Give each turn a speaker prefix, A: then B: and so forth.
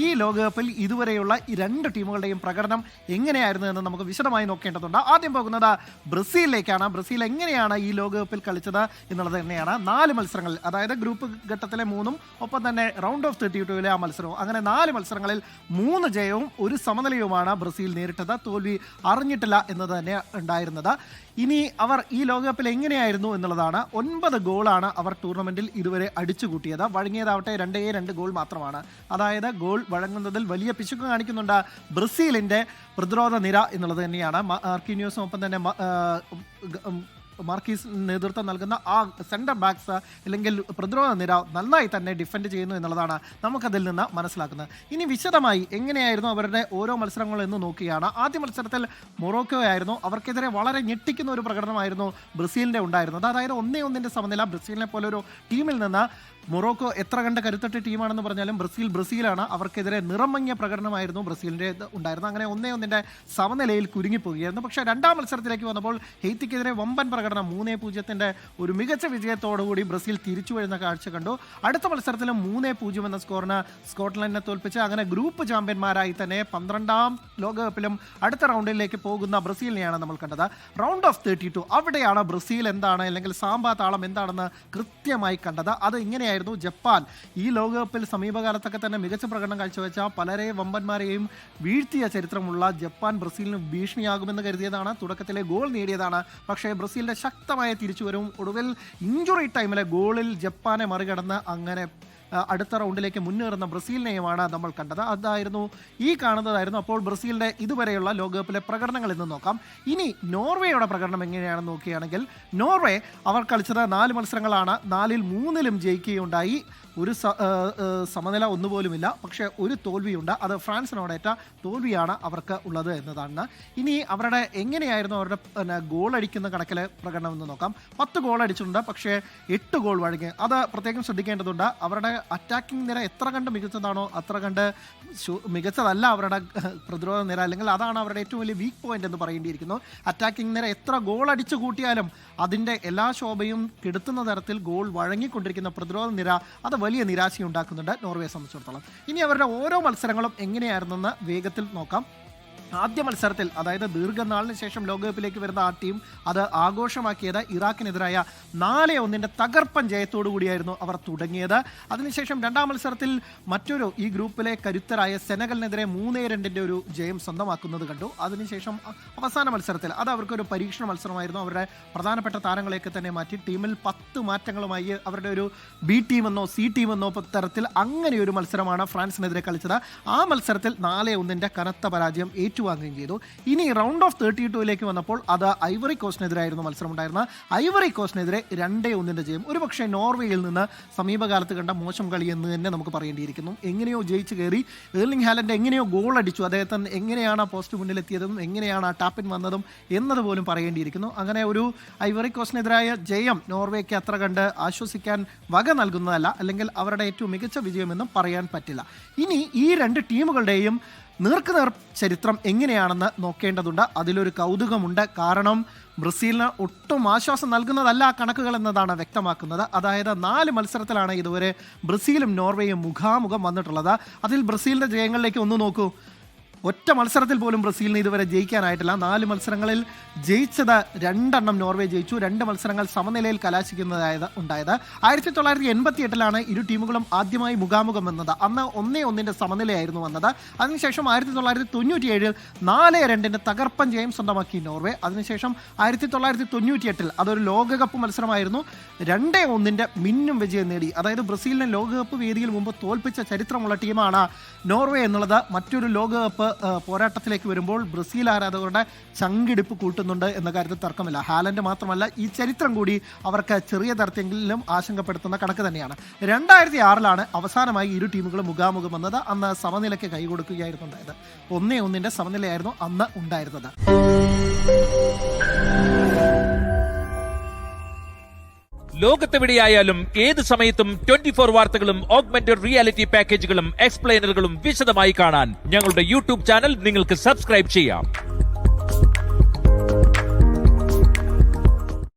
A: ഈ ലോകകപ്പിൽ ഇതുവരെയുള്ള ഈ രണ്ട് ടീമുകളുടെയും പ്രകടനം എങ്ങനെയായിരുന്നു എന്ന് നമുക്ക് വിശദമായി നോക്കേണ്ടതുണ്ട്. ആദ്യം പോകുന്നത് ബ്രസീലിലേക്കാണ്. ബ്രസീൽ എങ്ങനെയാണ് ഈ ലോകകപ്പിൽ കളിച്ചത് എന്നുള്ളത് തന്നെയാണ്. 4 മത്സരങ്ങളിൽ, അതായത് ഗ്രൂപ്പ് ഘട്ടത്തിലെ 3 ഒപ്പം തന്നെ റൗണ്ട് ഓഫ് 32 ആ മത്സരവും, അങ്ങനെ 4 മത്സരങ്ങളിൽ 3 ജയവും 1 സമനിലയുമാണ് ബ്രസീൽ നേരിട്ടത്. തോൽവി അറിഞ്ഞിട്ടില്ല എന്നത് തന്നെ ഉണ്ടായിരുന്നത്. ഇനി അവർ ഈ ലോകകപ്പിൽ എങ്ങനെയായിരുന്നു എന്നുള്ളതാണ്. 9 ഗോളാണ് അവർ ടൂർണമെന്റിൽ ഇതുവരെ അടിച്ചുകൂട്ടിയത്. വഴങ്ങിയതാവട്ടെ 2 ഗോൾ മാത്രമാണ്. അതായത് ഗോൾ വഴങ്ങുന്നതിൽ വലിയ പിശുക്ക് കാണിക്കുന്നുണ്ട് ബ്രസീലിന്റെ പ്രതിരോധ നിര എന്നുള്ളത് തന്നെയാണ്. മാർക്കിന്യോസും ഒപ്പം തന്നെ മാർക്കീസ് നേതൃത്വം നൽകുന്ന ആ സെൻറ്റർ ബാക്സ് അല്ലെങ്കിൽ പ്രതിരോധ നിര നന്നായി തന്നെ ഡിഫെൻഡ് ചെയ്യുന്നു എന്നുള്ളതാണ് നമുക്കതിൽ നിന്ന് മനസ്സിലാക്കുന്നത്. ഇനി വിശദമായി എങ്ങനെയായിരുന്നു അവരുടെ ഓരോ മത്സരങ്ങളും എന്ന് നോക്കുകയാണ്. ആദ്യ മത്സരത്തിൽ മൊറോക്കോ ആയിരുന്നു. അവർക്കെതിരെ വളരെ ഞെട്ടിക്കുന്ന ഒരു പ്രകടനമായിരുന്നു ബ്രസീലിൻ്റെ ഉണ്ടായിരുന്നത്. അതായത് 1-1 സമനില. ബ്രസീലിനെ പോലെ ഒരു ടീമിൽ നിന്ന് മൊറോക്കോ എത്ര കണ്ട് കരുത്തട്ട ടീമാണെന്ന് പറഞ്ഞാലും ബ്രസീലാണ്. അവർക്കെതിരെ നിറം മങ്ങിയ പ്രകടനമായിരുന്നു ബ്രസീലിൻ്റെ ഉണ്ടായിരുന്നത്. അങ്ങനെ 1-1 സമനിലയിൽ കുരുങ്ങിപ്പോവുകയായിരുന്നു. പക്ഷേ രണ്ടാം മത്സരത്തിലേക്ക് വന്നപ്പോൾ ഹെയ്ത്തിക്കെതിരെ വമ്പൻ പ്രകടനം 3-0 ഒരു മികച്ച വിജയത്തോടുകൂടി ബ്രസീൽ തിരിച്ചു വരുന്ന കാഴ്ച കണ്ടു. അടുത്ത മത്സരത്തിലും 3-0 എന്ന സ്കോറിന് സ്കോട്ട്ലൻഡിനെ തോൽപ്പിച്ച് അങ്ങനെ ഗ്രൂപ്പ് ചാമ്പ്യന്മാരായി തന്നെ 12ാം ലോകകപ്പിലും അടുത്ത റൗണ്ടിലേക്ക് പോകുന്ന ബ്രസീലിനെയാണ് നമ്മൾ കണ്ടത്. റൗണ്ട് ഓഫ് 32 അവിടെയാണ് ബ്രസീൽ എന്താണ് അല്ലെങ്കിൽ സാമ്പാ താളം എന്താണെന്ന് കൃത്യമായി കണ്ടത്. അത് ഇങ്ങനെയായിരുന്നു. ജപ്പാൻ ഈ ലോകകപ്പിൽ സമീപകാലത്തൊക്കെ തന്നെ മികച്ച പ്രകടനം കാഴ്ചവെച്ച പലരെയും വമ്പന്മാരെയും വീഴ്ത്തിയ ചരിത്രമുള്ള ജപ്പാൻ ബ്രസീലിന് ഭീഷണിയാകുമെന്ന് കരുതിയതാണ്. തുടക്കത്തിലെ ഗോൾ നേടിയതാണ്. പക്ഷേ ബ്രസീലിന്റെ ശക്തമായ തിരിച്ചുവരവും ഒടുവിൽ ഇഞ്ചുറി ടൈമിലെ ഗോളിൽ ജപ്പാനെ മറികടന്ന് അങ്ങനെ അടുത്ത റൗണ്ടിലേക്ക് മുന്നേറുന്ന ബ്രസീലിനെയുമാണ് നമ്മൾ കണ്ടത്. അതായിരുന്നു ഈ കാണുന്നതായിരുന്നു അപ്പോൾ ബ്രസീലിന്റെ ഇതുവരെയുള്ള ലോകകപ്പിലെ പ്രകടനങ്ങൾ എന്ന് നോക്കാം. ഇനി നോർവേയുടെ പ്രകടനം എങ്ങനെയാണെന്ന് നോക്കുകയാണെങ്കിൽ, നോർവേ അവർ കളിച്ചത് 4 മത്സരങ്ങളാണ്. 4-ൽ 3-ലും ജയിക്കുകയുണ്ടായി. ഒരു സമനില ഒന്നുപോലുമില്ല. പക്ഷേ ഒരു തോൽവിയുണ്ട്. അത് ഫ്രാൻസിനോടേറ്റ തോൽവിയാണ് അവർക്ക് ഉള്ളത് എന്നതാണ്. ഇനി അവരുടെ എങ്ങനെയായിരുന്നു അവരുടെ ഗോൾ അടിക്കുന്ന കണക്കിലെ പ്രകടനം എന്ന് നോക്കാം. 10 ഗോൾ അടിച്ചിട്ടുണ്ട്. പക്ഷേ 8 ഗോൾ വഴങ്ങി. അത് പ്രത്യേകം ശ്രദ്ധിക്കേണ്ടതുണ്ട്. അവരുടെ അറ്റാക്കിംഗ് നിര എത്ര കണ്ട് മികച്ചതാണോ അത്ര കണ്ട് മികച്ചതല്ല അവരുടെ പ്രതിരോധ നിര, അല്ലെങ്കിൽ അതാണ് അവരുടെ ഏറ്റവും വലിയ വീക്ക് പോയിന്റ് എന്ന് പറയേണ്ടിയിരിക്കുന്നു. അറ്റാക്കിംഗ് നിര എത്ര ഗോൾ അടിച്ചു കൂട്ടിയാലും അതിൻ്റെ എല്ലാ ശോഭയും കെടുത്തുന്ന തരത്തിൽ ഗോൾ വഴങ്ങിക്കൊണ്ടിരിക്കുന്ന പ്രതിരോധ നിര അത് വലിയ നിരാശയുണ്ടാക്കുന്നുണ്ട് നോർവേയെ സംബന്ധിച്ചിടത്തോളം. ഇനി അവരുടെ ഓരോ മത്സരങ്ങളും എങ്ങനെയായിരുന്നെന്ന് വേഗത്തിൽ നോക്കാം. ആദ്യ മത്സരത്തിൽ, അതായത് ദീർഘനാളിന് ശേഷം ലോകകപ്പിലേക്ക് വരുന്ന ആ ടീം അത് ആഘോഷമാക്കിയത് ഇറാഖിനെതിരായ 4-1 തകർപ്പൻ ജയത്തോടു കൂടിയായിരുന്നു അവർ തുടങ്ങിയത്. അതിനുശേഷം രണ്ടാം മത്സരത്തിൽ മറ്റൊരു ഈ ഗ്രൂപ്പിലെ കരുത്തരായ സെനഗലിനെതിരെ 3-2 ഒരു ജയം സ്വന്തമാക്കുന്നത് കണ്ടു. അതിനുശേഷം അവസാന മത്സരത്തിൽ അത് അവർക്കൊരു പരീക്ഷണ മത്സരമായിരുന്നു. അവരുടെ പ്രധാനപ്പെട്ട താരങ്ങളെയൊക്കെ തന്നെ മാറ്റി ടീമിൽ 10 മാറ്റങ്ങളുമായി അവരുടെ ഒരു ബി ടീമെന്നോ സി ടീമെന്നോ തരത്തിൽ അങ്ങനെ ഒരു മത്സരമാണ് ഫ്രാൻസിനെതിരെ കളിച്ചത്. ആ മത്സരത്തിൽ 4-1 കനത്ത പരാജയം വാങ്ങുകയും ചെയ്തു. ഇനി റൗണ്ട് ഓഫ് 32ലേക്ക് വന്നപ്പോൾ അത് ഐവറി കോസ്റ്റിനെതിരായിരുന്നു മത്സരം ഉണ്ടായിരുന്നത്. ഐവറി കോസ്റ്റിനെതിരെ 2-1 ജയം. ഒരുപക്ഷെ നോർവേയിൽ നിന്ന് സമീപകാലത്ത് കണ്ട മോശം കളി എന്ന് തന്നെ നമുക്ക് പറയേണ്ടിയിരിക്കുന്നു. എങ്ങനെയോ ജയിച്ചു കയറി എർലിംഗ് ഹാലൻഡ് എങ്ങനെയോ ഗോൾ അടിച്ചു. അദ്ദേഹത്തിന് എങ്ങനെയാണ് ആ പോസ്റ്റ് മുന്നിലെത്തിയതും എങ്ങനെയാണ് ആ ടാപ്പിൻ വന്നതും എന്നതുപോലും പറയേണ്ടിയിരിക്കുന്നു. അങ്ങനെ ഒരു ഐവറി കോസ്റ്റിനെതിരായ ജയം നോർവേക്ക് അത്ര കണ്ട് ആശ്വസിക്കാൻ വക നൽകുന്നതല്ല, അല്ലെങ്കിൽ അവരുടെ ഏറ്റവും മികച്ച വിജയമെന്നും പറയാൻ പറ്റില്ല. ഇനി ഈ 2 ടീമുകളുടെയും നേർക്കുനേർ ചരിത്രം എങ്ങനെയാണെന്ന് നോക്കേണ്ടതുണ്ട്. അതിലൊരു കൗതുകമുണ്ട്. കാരണം ബ്രസീലിന് ഒട്ടും ആശ്വാസം നൽകുന്നതല്ല ആ കണക്കുകൾ എന്നതാണ് വ്യക്തമാക്കുന്നത്. അതായത് 4 മത്സരത്തിലാണ് ഇതുവരെ ബ്രസീലും നോർവേയും മുഖാമുഖം വന്നിട്ടുള്ളത്. അതിൽ ബ്രസീലിൻ്റെ ജയങ്ങളിലേക്ക് ഒന്ന് നോക്കൂ. ഒറ്റ മത്സരത്തിൽ പോലും ബ്രസീലിന് ഇതുവരെ ജയിക്കാനായിട്ടില്ല. 4 മത്സരങ്ങളിൽ ജയിച്ചത് 2 നോർവേ ജയിച്ചു. 2 മത്സരങ്ങൾ സമനിലയിൽ ഉണ്ടായത് 1988 ഇരു ടീമുകളും ആദ്യമായി മുഖാമുഖം വന്നത്. അന്ന് 1-1 സമനിലയായിരുന്നു വന്നത്. അതിനുശേഷം 1997 4-2 തകർപ്പൻ ജയം സ്വന്തമാക്കി നോർവേ. അതിനുശേഷം 1998 അതൊരു ലോകകപ്പ് മത്സരമായിരുന്നു. 2-1 മിന്നും വിജയം നേടി. അതായത് ബ്രസീലിനെ ലോകകപ്പ് വേദിയിൽ മുമ്പ് തോൽപ്പിച്ച ചരിത്രമുള്ള ടീമാണ് നോർവേ എന്നുള്ളത് മറ്റൊരു ലോകകപ്പ് പോരാട്ടത്തിലേക്ക് വരുമ്പോൾ ബ്രസീൽ ആരാധകരുടെ ചങ്കിടിപ്പ് കൂട്ടുന്നുണ്ട് എന്ന കാര്യത്തിൽ തർക്കമില്ല. ഹാലൻഡ് മാത്രമല്ല, ഈ ചരിത്രം കൂടി അവർക്ക് ചെറിയ തരത്തിലെങ്കിലും ആശങ്കപ്പെടുത്തുന്ന കണക്ക് തന്നെയാണ്. 2006 അവസാനമായി ഇരു ടീമുകളും മുഖാമുഖം വന്നത്. അന്ന് സമനിലയ്ക്ക് കൈകൊടുക്കുകയായിരുന്നു ഉണ്ടായത്. 1-1 സമനിലയായിരുന്നു അന്ന് ഉണ്ടായിരുന്നത്.
B: ലോകത്തെവിടെയായാലും ഏത് സമയത്തും 24 വാർത്തകളും ഓഗ്മെന്റഡ് റിയാലിറ്റി പാക്കേജുകളും എക്സ്പ്ലെയിനറുകളും വിശദമായി കാണാൻ ഞങ്ങളുടെ യൂട്യൂബ് ചാനൽ നിങ്ങൾക്ക് സബ്സ്ക്രൈബ് ചെയ്യാം.